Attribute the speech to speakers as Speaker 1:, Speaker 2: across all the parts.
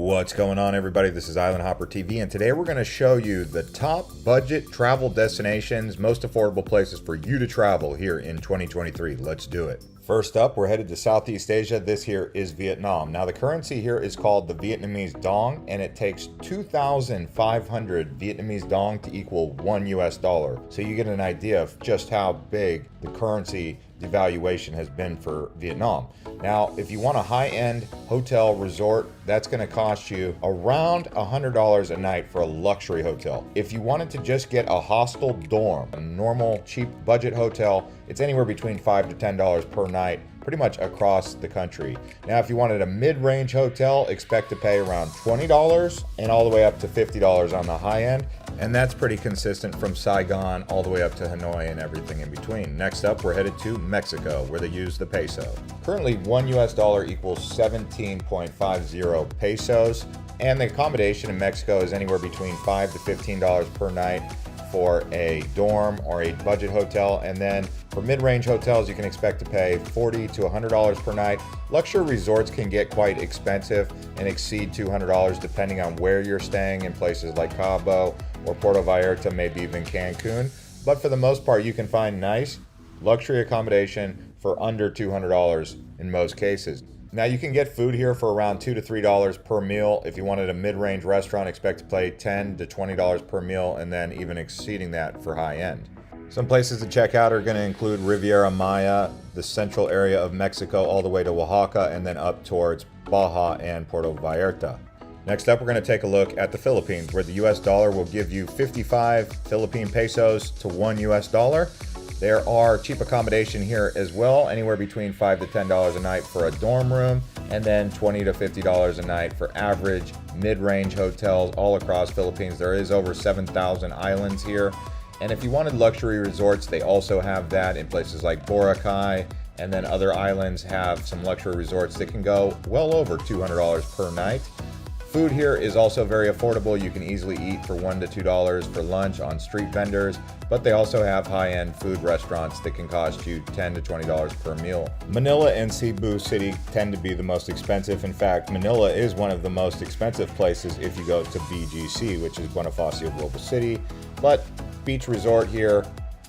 Speaker 1: What's going on, everybody? This is Island Hopper TV, and today we're going to show you the top budget travel destinations, most affordable places for you to travel here in 2023. Let's do it. First up, we're headed to Southeast Asia. This here is Vietnam. Now, the currency here is called the Vietnamese dong, and it takes 2,500 Vietnamese dong to equal $1. So you get an idea of just how big the currency devaluation has been for Vietnam. Now, if you want a high-end hotel resort, that's going to cost you around $100 a night for a luxury hotel. If you wanted to just get a hostel dorm, a normal cheap budget hotel, it's anywhere between $5 to $10 per night, pretty much across the country. Now, if you wanted a mid-range hotel, expect to pay around $20 and all the way up to $50 on the high end. And that's pretty consistent from Saigon all the way up to Hanoi and everything in between. Next up, we're headed to Mexico, where they use the peso. Currently, $1 equals 17.50 pesos, and the accommodation in Mexico is anywhere between $5 to $15 per night for a dorm or a budget hotel. And then for mid-range hotels, you can expect to pay $40 to $100 per night. Luxury resorts can get quite expensive and exceed $200 depending on where you're staying in places like Cabo or Puerto Vallarta, maybe even Cancun. But for the most part, you can find nice luxury accommodation for under $200 in most cases. Now, you can get food here for around $2 to $3 per meal. If you wanted a mid-range restaurant, expect to pay $10 to $20 per meal, and then even exceeding that for high end. Some places to check out are going to include Riviera Maya, the central area of Mexico, all the way to Oaxaca, and then up towards Baja and Puerto Vallarta. Next up, we're going to take a look at the Philippines, where the US dollar will give you 55 Philippine pesos to $1. There are cheap accommodation here as well, anywhere between $5 to $10 a night for a dorm room, and then $20 to $50 a night for average mid-range hotels all across Philippines. There is over 7,000 islands here. And if you wanted luxury resorts, they also have that in places like Boracay, and then other islands have some luxury resorts that can go well over $200 per night. Food here is also very affordable. You can easily eat for $1 to $2 for lunch on street vendors, but they also have high-end food restaurants that can cost you $10 to $20 per meal. Manila and Cebu City tend to be the most expensive. In fact, Manila is one of the most expensive places if you go to BGC, which is Bonifacio Global City. But beach resort here,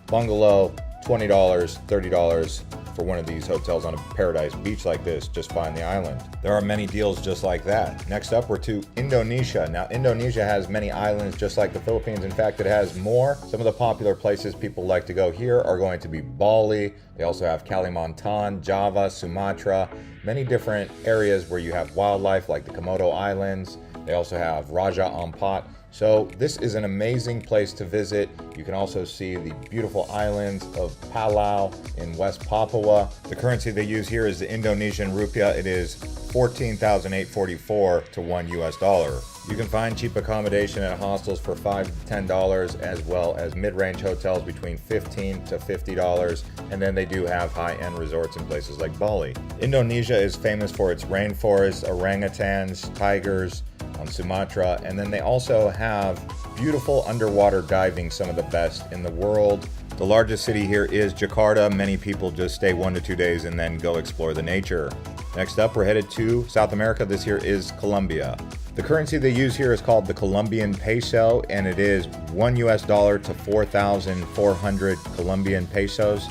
Speaker 1: bungalow, $20, $30 for one of these hotels on a paradise beach like this. Just find the island. There are many deals just like that. Next up, we're to Indonesia. Now, Indonesia has many islands just like the Philippines. In fact, it has more. Some of the popular places people like to go here are going to be Bali. They also have Kalimantan, Java, Sumatra, many different areas where you have wildlife like the Komodo Islands. They also have Raja Ampat. So this is an amazing place to visit. You can also see the beautiful islands of Palau in West Papua. The currency they use here is the Indonesian rupiah. It is 14,844 to $1. You can find cheap accommodation at hostels for $5 to $10, as well as mid-range hotels between $15 to $50. And then they do have high-end resorts in places like Bali. Indonesia is famous for its rainforests, orangutans, tigers on Sumatra, and then they also have beautiful underwater diving, some of the best in the world. The largest city here is Jakarta. Many people just stay 1 to 2 days and then go explore the nature. Next up, we're headed to South America. This here is Colombia. The currency they use here is called the Colombian peso, and it is $1 to 4,400 Colombian pesos.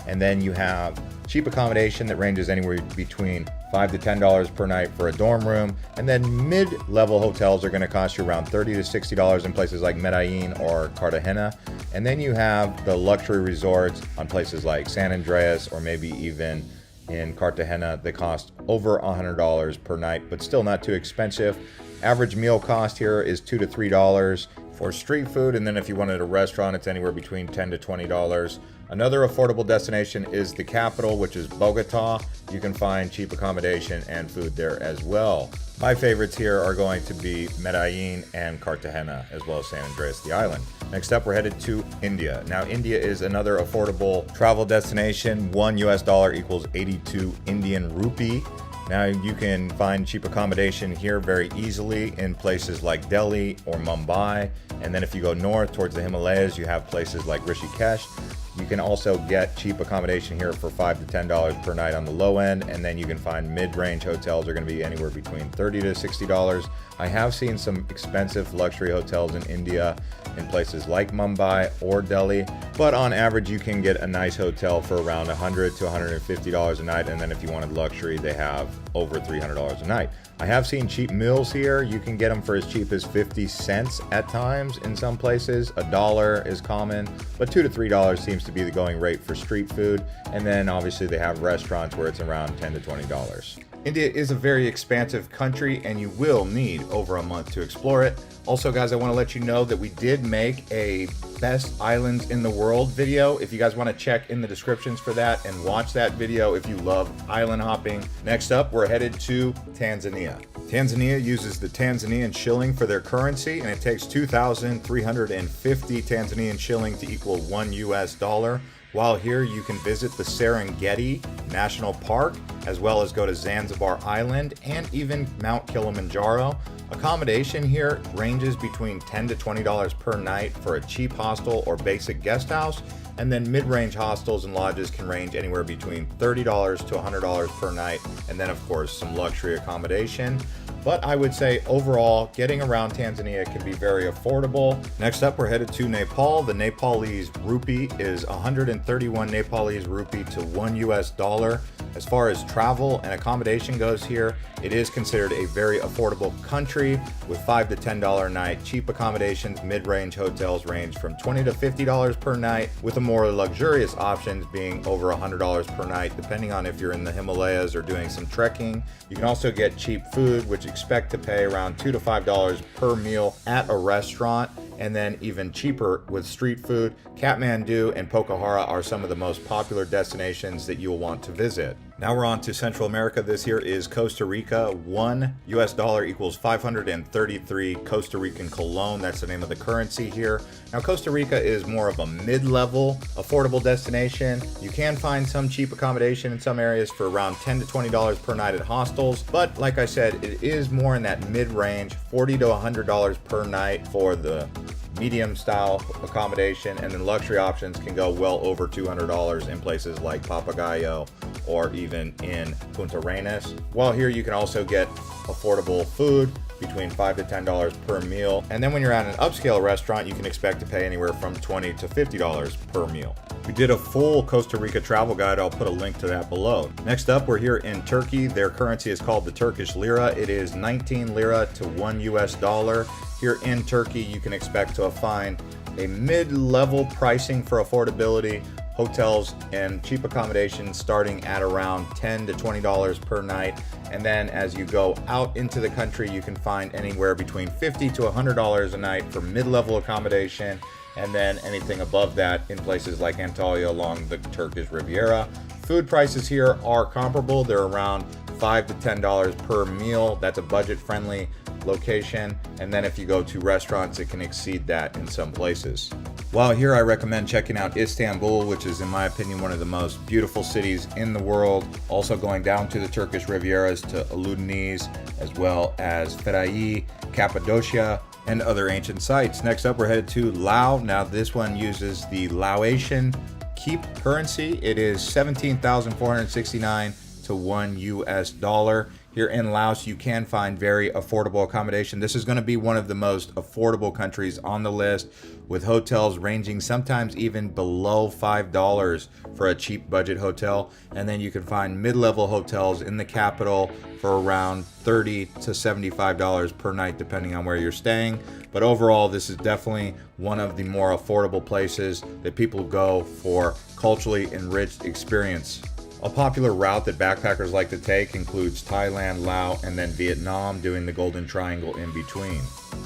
Speaker 1: And then you have cheap accommodation that ranges anywhere between $5 to $10 per night for a dorm room, and then mid-level hotels are going to cost you around $30 to $60 in places like Medellin or Cartagena. And then you have the luxury resorts on places like San Andreas or maybe even in Cartagena that cost over $100 per night, but still not too expensive. Average meal cost here is $2 to $3 for street food, and then if you wanted a restaurant, it's anywhere between $10 to $20. Another affordable destination is the capital, which is Bogota. You can find cheap accommodation and food there as well. My favorites here are going to be Medellin and Cartagena, as well as San Andreas, the island. Next up, we're headed to India. Now, India is another affordable travel destination. $1 equals 82 Indian rupee. Now, you can find cheap accommodation here very easily in places like Delhi or Mumbai. And then if you go north towards the Himalayas, you have places like Rishikesh. You can also get cheap accommodation here for $5 to $10 per night on the low end, and then you can find mid-range hotels are going to be anywhere between $30 to $60. I have seen some expensive luxury hotels in India in places like Mumbai or Delhi, but on average you can get a nice hotel for around $100 to $150 a night, and then if you wanted luxury, they have over $300 a night. I have seen cheap meals here. You can get them for as cheap as 50 cents at times in some places. $1 is common, but $2 to $3 seems to be the going rate for street food. And then obviously they have restaurants where it's around $10 to $20. India is a very expansive country and you will need over a month to explore it. Also, guys, I want to let you know that we did make a best islands in the world video. If you guys want to check in the descriptions for that and watch that video if you love island hopping. Next up, we're headed to Tanzania. Tanzania uses the Tanzanian shilling for their currency, and it takes 2,350 Tanzanian shilling to equal $1. While here, you can visit the Serengeti National Park, as well as go to Zanzibar Island and even Mount Kilimanjaro. Accommodation here ranges between $10 to $20 per night for a cheap hostel or basic guest house, and then mid-range hostels and lodges can range anywhere between $30 to $100 per night, and then of course some luxury accommodation. But I would say overall, getting around Tanzania can be very affordable. Next up, we're headed to Nepal. The Nepalese rupee is 131 Nepalese rupee to $1. As far as travel and accommodation goes here, it is considered a very affordable country with $5 to $10 a night. Cheap accommodations, mid-range hotels range from $20 to $50 per night, with the more luxurious options being over $100 per night, depending on if you're in the Himalayas or doing some trekking. You can also get cheap food, which expect to pay around $2 to $5 per meal at a restaurant, and then even cheaper with street food. Kathmandu and Pokhara are some of the most popular destinations that you'll want to visit. Now we're on to Central America. This here is Costa Rica. $1 equals 533 Costa Rican colon. That's the name of the currency here. Now Costa Rica is more of a mid-level affordable destination. You can find some cheap accommodation in some areas for around $10 to $20 per night at hostels, but like I said, it is more in that mid-range, $40 to $100 per night for the medium style accommodation, and then luxury options can go well over $200 in places like Papagayo or even in Punta Arenas. While here you can also get affordable food between $5 to $10 per meal, and then when you're at an upscale restaurant you can expect to pay anywhere from $20 to $50 per meal. We did a full Costa Rica travel guide. I'll put a link to that below. Next up, we're here in Turkey. Their currency is called the Turkish lira. It is 19 lira to $1. Here in Turkey, you can expect to find a mid-level pricing for affordability, hotels and cheap accommodations starting at around $10 to $20 per night. And then as you go out into the country, you can find anywhere between $50 to $100 a night for mid-level accommodation, and then anything above that in places like Antalya along the Turkish Riviera. Food prices here are comparable. They're around $5 to $10 per meal. That's a budget-friendly location, and then if you go to restaurants, it can exceed that in some places. While here, I recommend checking out Istanbul, which is in my opinion one of the most beautiful cities in the world. Also going down to the Turkish Rivieras to Uludeniz, as well as Fethiye, Cappadocia, and other ancient sites. Next up, we're headed to Laos. Now this one uses the Laotian keep currency. It is 17,469 to $1. Here in Laos, you can find very affordable accommodation. This is going to be one of the most affordable countries on the list, with hotels ranging sometimes even below $5 for a cheap budget hotel. And then you can find mid-level hotels in the capital for around $30 to $75 per night, depending on where you're staying. But overall, this is definitely one of the more affordable places that people go for culturally enriched experience. A popular route that backpackers like to take includes Thailand, Laos, and then Vietnam, doing the Golden Triangle in between.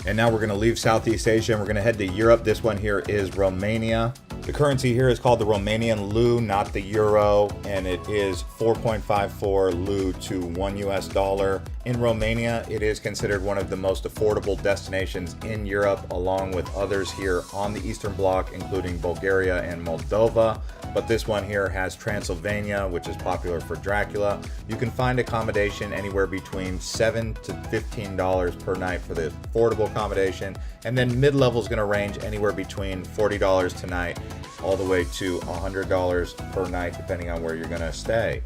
Speaker 1: And now we're going to leave Southeast Asia and we're going to head to Europe. This one here is Romania. The currency here is called the Romanian leu, not the euro, and it is 4.54 leu to $1. In Romania, it is considered one of the most affordable destinations in Europe, along with others here on the Eastern Bloc, including Bulgaria and Moldova. But this one here has Transylvania, which is popular for Dracula. You can find accommodation anywhere between $7 to $15 per night for the affordable accommodation, and then mid-level is going to range anywhere between $40 tonight all the way to $100 per night, depending on where you're going to stay.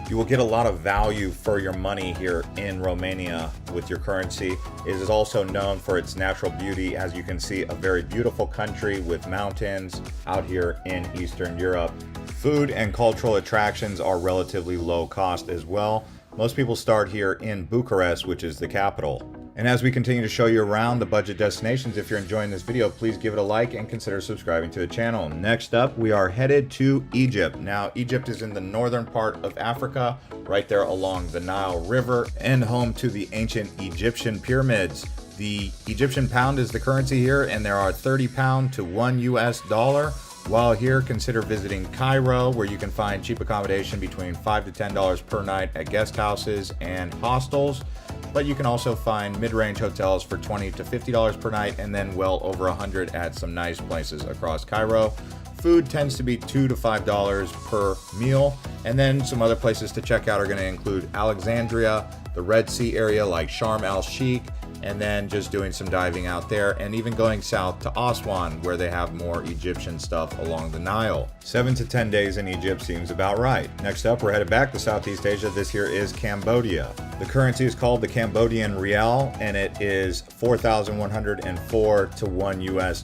Speaker 1: You will get a lot of value for your money here in Romania with your currency. It is also known for its natural beauty. As you can see, a very beautiful country with mountains out here in Eastern Europe. Food and cultural attractions are relatively low cost as well. Most people start here in Bucharest, which is the capital. And as we continue to show you around the budget destinations, if you're enjoying this video, please give it a like and consider subscribing to the channel. Next up, we are headed to Egypt. Now, Egypt is in the northern part of Africa, right there along the Nile River, and home to the ancient Egyptian pyramids. The Egyptian pound is the currency here, and there are 30 pound to $1 US. While here, consider visiting Cairo, where you can find cheap accommodation between $5 to $10 per night at guest houses and hostels. But you can also find mid-range hotels for $20 to $50 per night, and then well over $100 at some nice places across Cairo. Food tends to be $2 to $5 per meal, and then some other places to check out are going to include Alexandria, the Red Sea area like Sharm el-Sheikh, and then just doing some diving out there, and even going south to Aswan, where they have more Egyptian stuff along the Nile. 7 to 10 days in Egypt seems about right. Next up, we're headed back to Southeast Asia. This here is Cambodia. The currency is called the Cambodian Rial, and it is 4,104 to $1 US.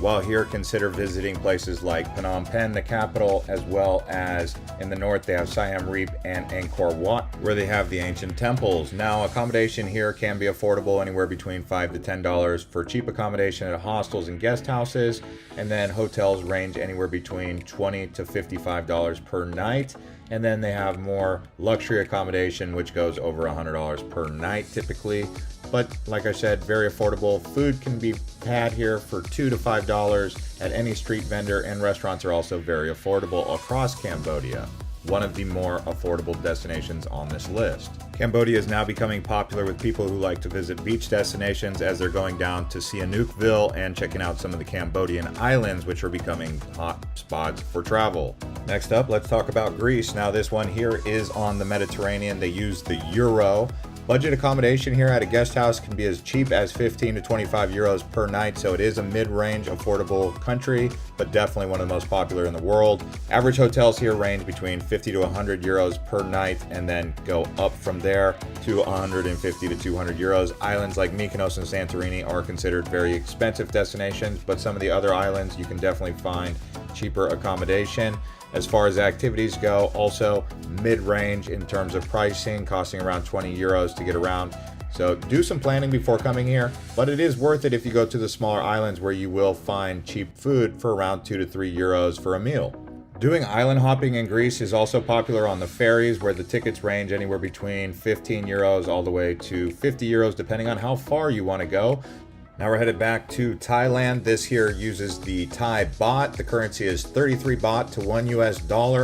Speaker 1: While here, consider visiting places like Phnom Penh, the capital, as well as in the north, they have Siam Reap and Angkor Wat, where they have the ancient temples. Now, accommodation here can be affordable anywhere between $5 to $10 for cheap accommodation at hostels and guest houses, and then hotels range anywhere between $20 to $55 per night. And then they have more luxury accommodation, which goes over $100 per night typically. But like I said, very affordable. Food can be had here for $2 to $5 at any street vendor, and restaurants are also very affordable across Cambodia. One of the more affordable destinations on this list. Cambodia is now becoming popular with people who like to visit beach destinations, as they're going down to Sihanoukville and checking out some of the Cambodian islands, which are becoming hot spots for travel. Next up, let's talk about Greece. Now, this one here is on the Mediterranean. They use the euro. Budget accommodation here at a guest house can be as cheap as 15 to 25 euros per night, so it is a mid-range affordable country, but definitely one of the most popular in the world. Average hotels here range between 50 to 100 euros per night, and then go up from there to 150 to 200 euros. Islands like Mykonos and Santorini are considered very expensive destinations, but some of the other islands you can definitely find cheaper accommodation. As far as activities go, also mid-range in terms of pricing, costing around 20 euros to get around. So do some planning before coming here, but it is worth it if you go to the smaller islands, where you will find cheap food for around 2 to 3 euros for a meal. Doing island hopping in Greece is also popular on the ferries, where the tickets range anywhere between 15 euros all the way to 50 euros, depending on how far you want to go. Now we're headed back to Thailand. This here uses the Thai baht. The currency is 33 baht to $1 US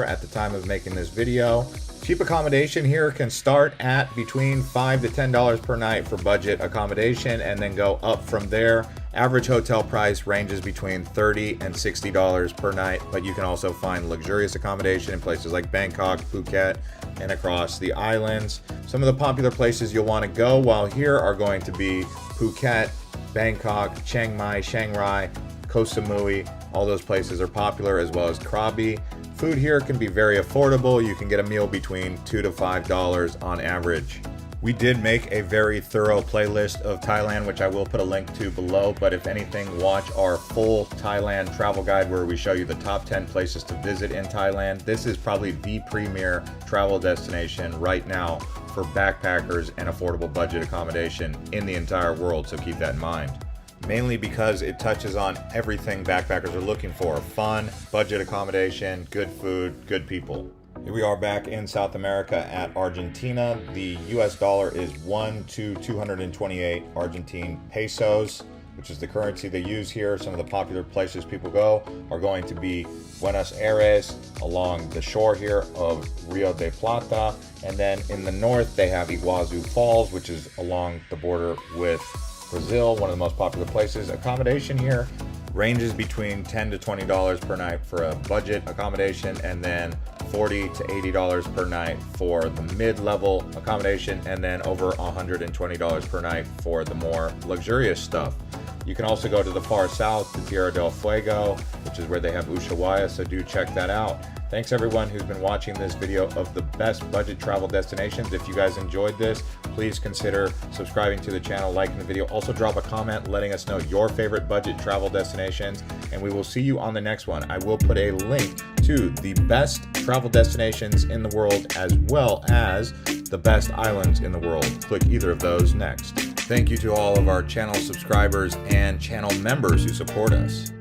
Speaker 1: at the time of making this video. Cheap accommodation here can start at between $5 to $10 per night for budget accommodation, and then go up from there. Average hotel price ranges between $30 and $60 per night, but you can also find luxurious accommodation in places like Bangkok, Phuket, and across the islands. Some of the popular places you'll want to go while here are going to be Phuket, Bangkok, Chiang Mai, Chiang Rai, Koh Samui. All those places are popular, as well as Krabi. Food here can be very affordable. You can get a meal between $2 to $5 on average. We did make a very thorough playlist of Thailand, which I will put a link to below, but if anything, watch our full Thailand travel guide, where we show you the top 10 places to visit in Thailand. This is probably the premier travel destination right now for backpackers and affordable budget accommodation in the entire world, so keep that in mind. Mainly because it touches on everything backpackers are looking for: fun, budget accommodation, good food, good people. Here we are back in South America at Argentina. The US dollar is 1 to 228 Argentine pesos, which is the currency they use here. Some of the popular places people go are going to be Buenos Aires, along the shore here of Rio de Plata, and then in the north they have Iguazu Falls, which is along the border with Brazil, one of the most popular places. Accommodation here ranges between $10 to $20 per night for a budget accommodation, and then $40 to $80 per night for the mid-level accommodation, and then over $120 per night for the more luxurious stuff. You can also go to the far south to Tierra del Fuego, which is where they have Ushuaia, so do check that out. Thanks everyone who's been watching this video of the best budget travel destinations. If you guys enjoyed this, please consider subscribing to the channel, liking the video. Also drop a comment letting us know your favorite budget travel destinations, and we will see you on the next one. I will put a link to the best travel destinations in the world as well as the best islands in the world. Click either of those next. Thank you to all of our channel subscribers and channel members who support us.